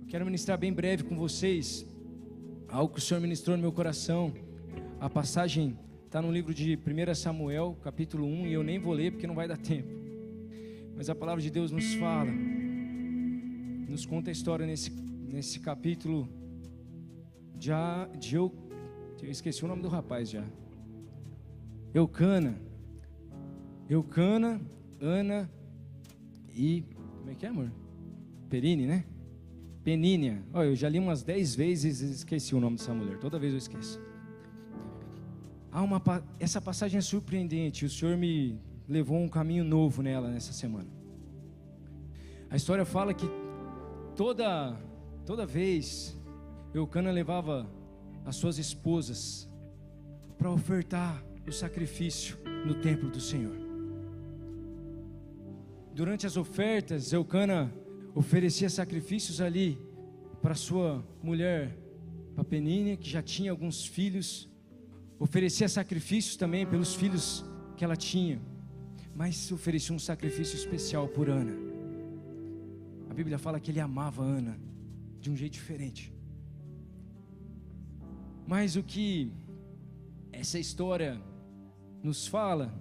Quero ministrar bem breve com vocês algo que o Senhor ministrou no meu coração. A passagem está no livro de 1 Samuel, capítulo 1, e eu nem vou ler porque não vai dar tempo. Mas a palavra de Deus nos fala, nos conta a história nesse capítulo eu esqueci o nome do rapaz já. Eucana, Ana e... como é que é, amor? Perínia, né? Penínia. Olha, eu já li umas 10 vezes e esqueci o nome dessa mulher. Toda vez eu esqueço. Essa passagem é surpreendente. O Senhor me levou um caminho novo nela nessa semana. A história fala que toda vez Eucana levava as suas esposas para ofertar o sacrifício no templo do Senhor. Durante as ofertas, Eucana oferecia sacrifícios ali para sua mulher, para Penínia, que já tinha alguns filhos. Oferecia sacrifícios também pelos filhos que ela tinha, mas oferecia um sacrifício especial por Ana. A Bíblia fala que ele amava Ana de um jeito diferente. Mas o que essa história nos fala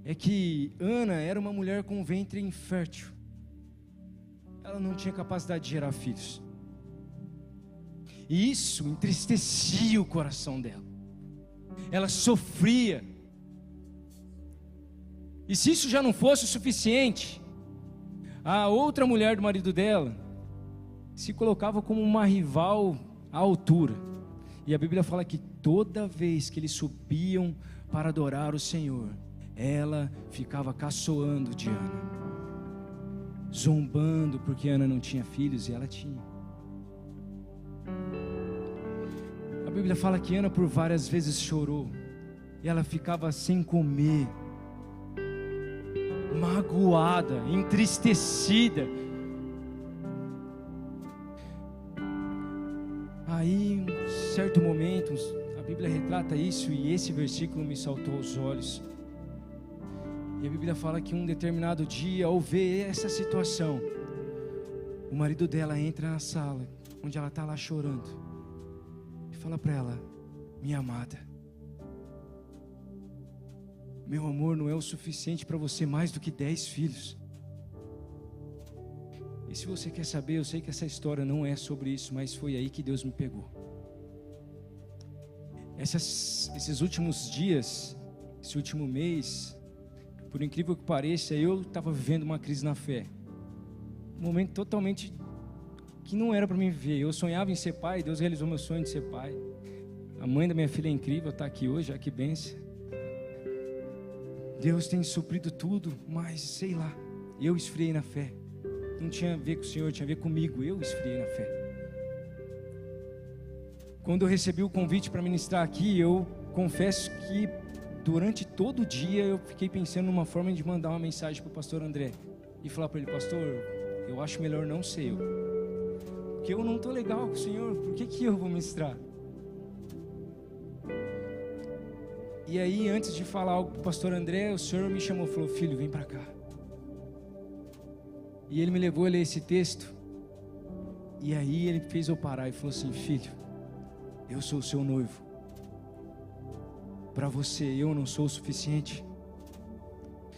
é que Ana era uma mulher com um ventre infértil. Ela não tinha capacidade de gerar filhos. E isso entristecia o coração dela. Ela sofria. E se isso já não fosse o suficiente, a outra mulher do marido dela se colocava como uma rival à altura. E a Bíblia fala que toda vez que eles subiam para adorar o Senhor, ela ficava caçoando de Ana, zombando porque Ana não tinha filhos e ela tinha. A Bíblia fala que Ana por várias vezes chorou, e ela ficava sem comer, magoada, entristecida. Aí, um certo momento, a Bíblia retrata isso, e esse versículo me saltou aos olhos. E a Bíblia fala que um determinado dia, ao ver essa situação, o marido dela entra na sala, onde ela está lá chorando, e fala para ela: minha amada, meu amor não é o suficiente para você mais do que 10 filhos. E se você quer saber, eu sei que essa história não é sobre isso, mas foi aí que Deus me pegou. Esses últimos dias, esse último mês, por incrível que pareça, eu estava vivendo uma crise na fé. Um momento totalmente que não era para mim viver. Eu sonhava em ser pai, Deus realizou meu sonho de ser pai. A mãe da minha filha é incrível, está aqui hoje, que bênção. Deus tem suprido tudo, mas sei lá, eu esfriei na fé. Não tinha a ver com o Senhor, tinha a ver comigo. Eu esfriei na fé. Quando eu recebi o convite para ministrar aqui, eu confesso que durante todo o dia eu fiquei pensando numa forma de mandar uma mensagem para o pastor André e falar para ele: pastor, eu acho melhor não ser eu, porque eu não estou legal com o Senhor, por que eu vou ministrar? E aí, antes de falar algo para o pastor André, o Senhor me chamou e falou: filho, vem para cá. E ele me levou a ler esse texto, e aí ele fez eu parar e falou assim: filho, eu sou o seu noivo. Para você eu não sou o suficiente.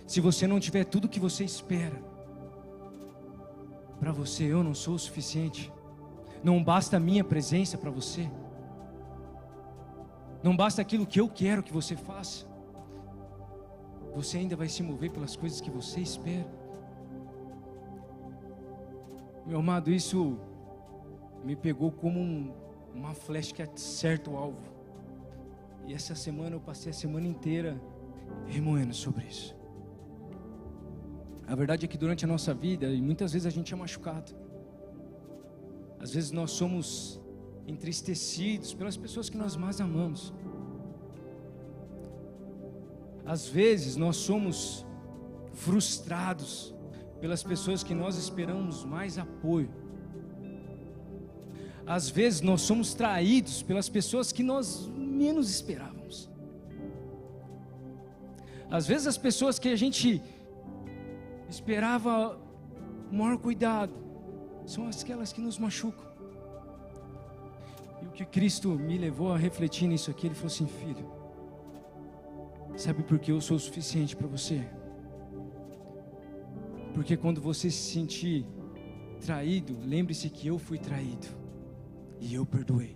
Se você não tiver tudo o que você espera, para você eu não sou o suficiente. Não basta a minha presença para você. Não basta aquilo que eu quero que você faça. Você ainda vai se mover pelas coisas que você espera. Meu amado, isso me pegou como uma flecha que acerta o alvo. E essa semana eu passei a semana inteira remoendo sobre isso. A verdade é que durante a nossa vida, e muitas vezes a gente é machucado. Às vezes nós somos entristecidos pelas pessoas que nós mais amamos. Às vezes nós somos frustrados pelas pessoas que nós esperamos mais apoio. Às vezes nós somos traídos pelas pessoas que nós menos esperávamos. Às vezes as pessoas que a gente esperava o maior cuidado são aquelas que nos machucam. E o que Cristo me levou a refletir nisso aqui, Ele falou assim: filho, sabe por que eu sou o suficiente para você? Porque quando você se sentir traído, lembre-se que eu fui traído e eu perdoei.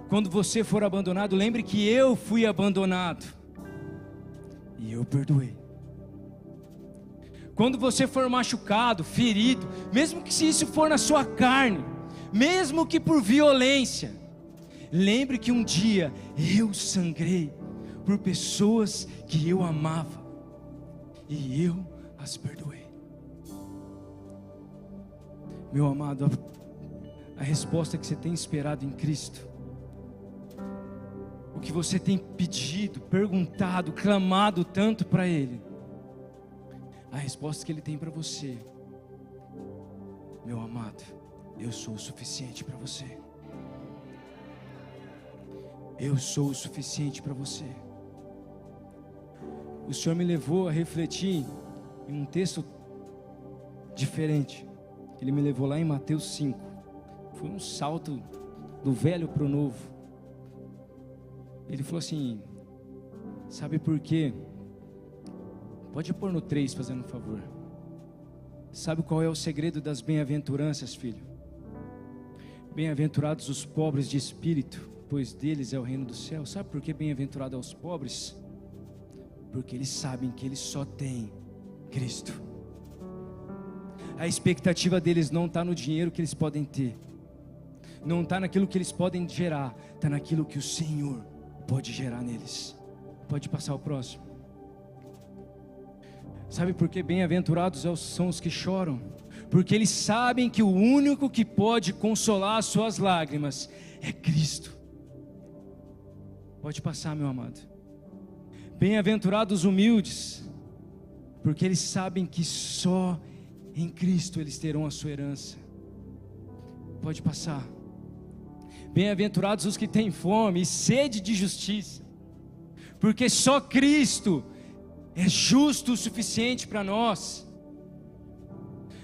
Quando você for abandonado, lembre que eu fui abandonado e eu perdoei. Quando você for machucado, ferido, mesmo que se isso for na sua carne, mesmo que por violência, lembre que um dia eu sangrei por pessoas que eu amava e eu as perdoei. Meu amado, a resposta que você tem esperado em Cristo, o que você tem pedido, perguntado, clamado tanto para Ele, a resposta que Ele tem para você: meu amado, eu sou o suficiente para você. Eu sou o suficiente para você. O Senhor me levou a refletir em um texto diferente. Ele me levou lá em Mateus 5. Foi um salto do velho para o novo. Ele falou assim: sabe por quê? Pode pôr no 3, fazendo um favor. Sabe qual é o segredo das bem-aventuranças, filho? Bem-aventurados os pobres de espírito, pois deles é o reino do céu. Sabe por que bem-aventurado aos pobres? Porque eles sabem que eles só têm Cristo. A expectativa deles não está no dinheiro que eles podem ter, não está naquilo que eles podem gerar, está naquilo que o Senhor pode gerar neles. Pode passar o próximo. Sabe por que bem-aventurados são os que choram? Porque eles sabem que o único que pode consolar as suas lágrimas é Cristo. Pode passar, meu amado. Bem-aventurados os humildes, porque eles sabem que só em Cristo eles terão a sua herança. Pode passar. Bem-aventurados os que têm fome e sede de justiça, porque só Cristo é justo o suficiente para nós.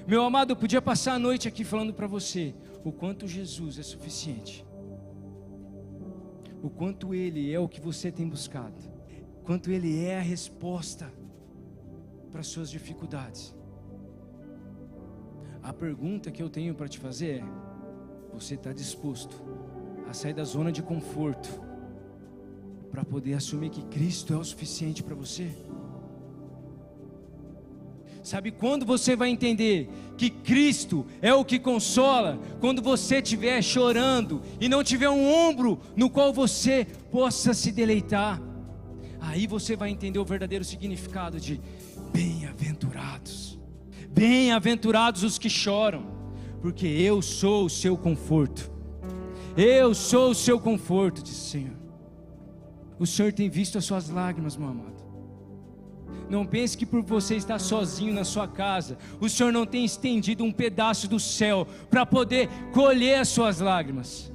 Meu amado, eu podia passar a noite aqui falando para você o quanto Jesus é suficiente, o quanto Ele é o que você tem buscado, o quanto Ele é a resposta para as suas dificuldades. A pergunta que eu tenho para te fazer é: você está disposto a sair da zona de conforto para poder assumir que Cristo é o suficiente para você? Sabe quando você vai entender que Cristo é o que consola? Quando você estiver chorando e não tiver um ombro no qual você possa se deleitar. Aí você vai entender o verdadeiro significado de bem-aventurados. Bem-aventurados os que choram, porque eu sou o seu conforto. Eu sou o seu conforto, diz o Senhor. O Senhor tem visto as suas lágrimas, meu amado. Não pense que por você estar sozinho na sua casa, o Senhor não tem estendido um pedaço do céu para poder colher as suas lágrimas.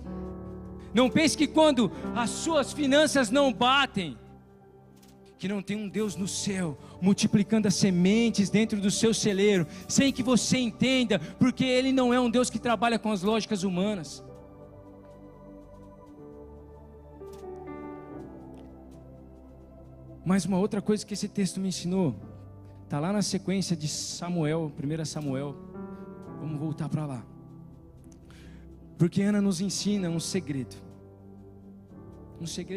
Não pense que quando as suas finanças não batem, que não tem um Deus no céu multiplicando as sementes dentro do seu celeiro, sem que você entenda, porque Ele não é um Deus que trabalha com as lógicas humanas. Mas uma outra coisa que esse texto me ensinou, está lá na sequência de Samuel, 1 Samuel, vamos voltar para lá, porque Ana nos ensina um segredo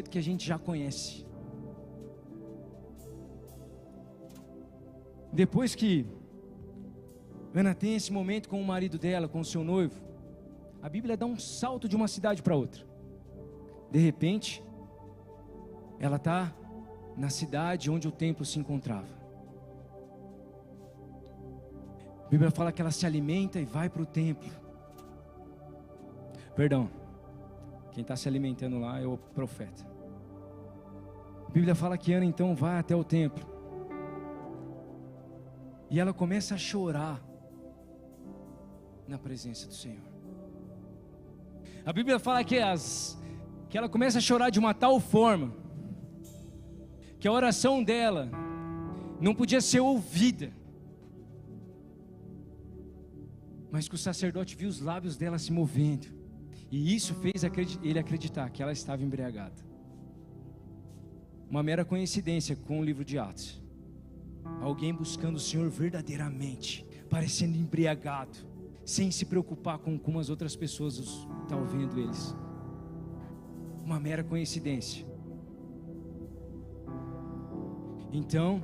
que a gente já conhece. Depois que Ana tem esse momento com o marido dela, com o seu noivo, a Bíblia dá um salto de uma cidade para outra. De repente, ela está na cidade onde o templo se encontrava. A Bíblia fala que ela se alimenta e vai para o templo. Perdão, quem está se alimentando lá é o profeta. A Bíblia fala que Ana então vai até o templo, e ela começa a chorar na presença do Senhor. A Bíblia fala que ela começa a chorar de uma tal forma que a oração dela não podia ser ouvida. mas que o sacerdote viu os lábios dela se movendo, e isso fez ele acreditar que ela estava embriagada. Uma mera coincidência com o livro de Atos. Alguém buscando o Senhor verdadeiramente, parecendo embriagado, sem se preocupar com como as outras pessoas estavam vendo eles. Uma mera coincidência. Então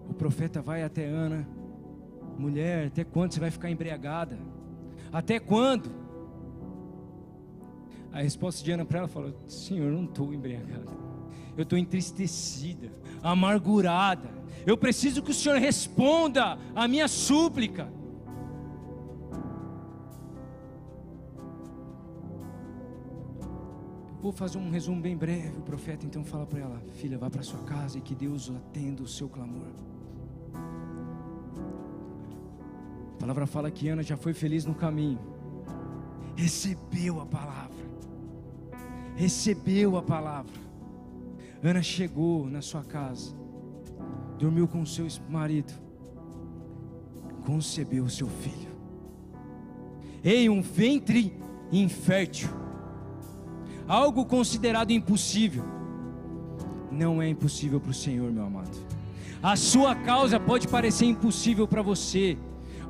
o profeta vai até Ana: mulher, até quando você vai ficar embriagada? Até quando? A resposta de Ana para ela falou: Senhor, eu não estou embriagada, eu estou entristecida, amargurada. Eu preciso que o Senhor responda a minha súplica. Vou fazer um resumo bem breve. O profeta então fala para ela: filha, vá para sua casa e que Deus atenda o seu clamor. A palavra fala que Ana já foi feliz no caminho, recebeu a palavra, recebeu a palavra. Ana chegou na sua casa, dormiu com o seu marido, concebeu o seu filho. Ei, um ventre infértil, algo considerado impossível, não é impossível para o Senhor, meu amado. A sua causa pode parecer impossível para você,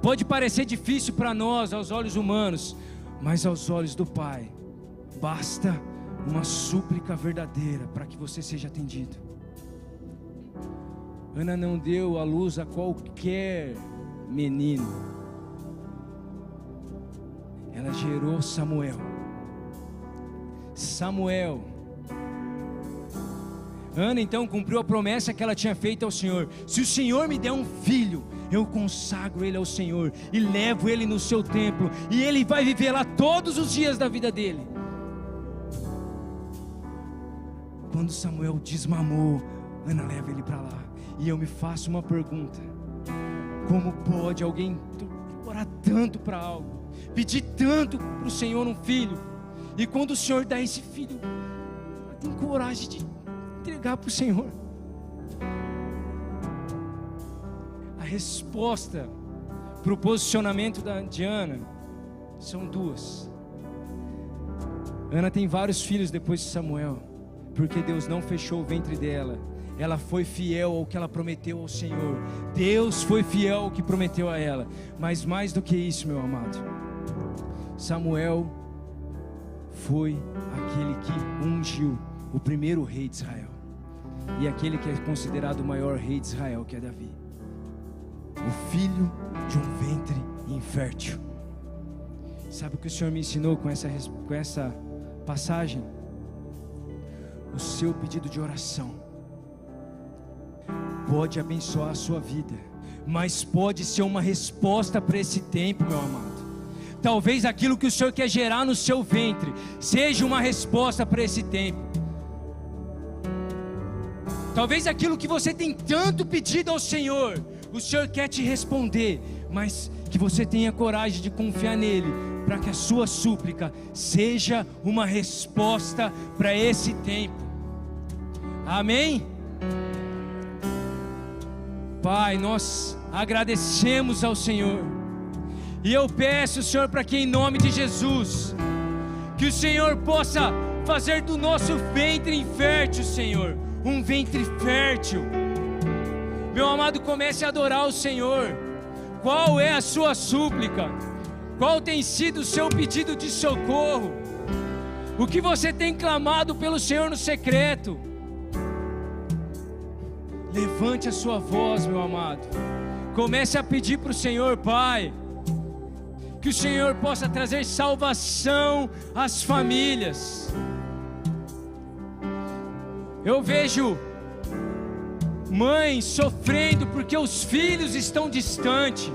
pode parecer difícil para nós, aos olhos humanos, mas aos olhos do Pai, basta uma súplica verdadeira para que você seja atendido. Ana não deu à luz a qualquer menino, ela gerou Samuel. Ana então cumpriu a promessa que ela tinha feito ao Senhor: se o Senhor me der um filho, eu consagro ele ao Senhor e levo ele no seu templo, e ele vai viver lá todos os dias da vida dele. Quando Samuel desmamou, Ana leva ele para lá. E eu me faço uma pergunta: como pode alguém orar tanto para algo, pedir tanto para o Senhor um filho, e quando o Senhor dá esse filho, ela tem coragem de entregar para o Senhor? A resposta para o posicionamento de Ana são duas. Ana tem vários filhos depois de Samuel, porque Deus não fechou o ventre dela. Ela foi fiel ao que ela prometeu ao Senhor. Deus foi fiel ao que prometeu a ela. Mas mais do que isso, meu amado, Samuel foi aquele que ungiu o primeiro rei de Israel, e aquele que é considerado o maior rei de Israel, que é Davi, o filho de um ventre infértil. Sabe o que o Senhor me ensinou com essa passagem? O seu pedido de oração pode abençoar a sua vida, mas pode ser uma resposta para esse tempo, meu amado. Talvez aquilo que o Senhor quer gerar no seu ventre seja uma resposta para esse tempo. Talvez aquilo que você tem tanto pedido ao Senhor, o Senhor quer te responder, mas que você tenha coragem de confiar nele, para que a sua súplica seja uma resposta para esse tempo. Amém? Pai, nós agradecemos ao Senhor, e eu peço, Senhor, para que em nome de Jesus, que o Senhor possa fazer do nosso ventre infértil, Senhor, um ventre fértil. Meu amado, comece a adorar o Senhor. Qual é a sua súplica? Qual tem sido o seu pedido de socorro? O que você tem clamado pelo Senhor no secreto? Levante a sua voz, meu amado. Comece a pedir para o Senhor, Pai, que o Senhor possa trazer salvação às famílias. Eu vejo mães sofrendo porque os filhos estão distantes,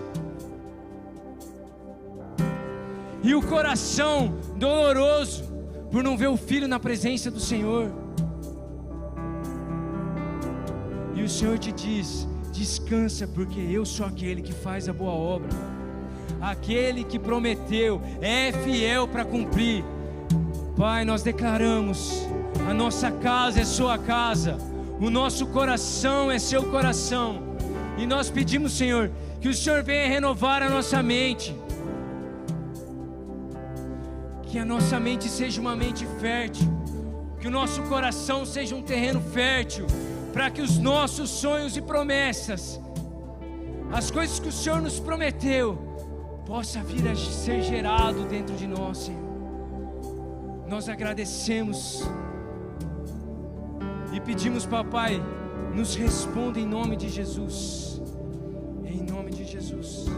e o coração doloroso por não ver o filho na presença do Senhor. E o Senhor te diz: descansa, porque eu sou aquele que faz a boa obra. Aquele que prometeu é fiel para cumprir. Pai, nós declaramos: a nossa casa é sua casa, o nosso coração é seu coração, e nós pedimos, Senhor, que o Senhor venha renovar a nossa mente, Que a nossa mente seja uma mente fértil, que o nosso coração seja um terreno fértil, para que os nossos sonhos e promessas, as coisas que o Senhor nos prometeu, possa vir a ser gerado dentro de nós, Senhor. Nós agradecemos e pedimos, papai, nos responda em nome de Jesus, em nome de Jesus.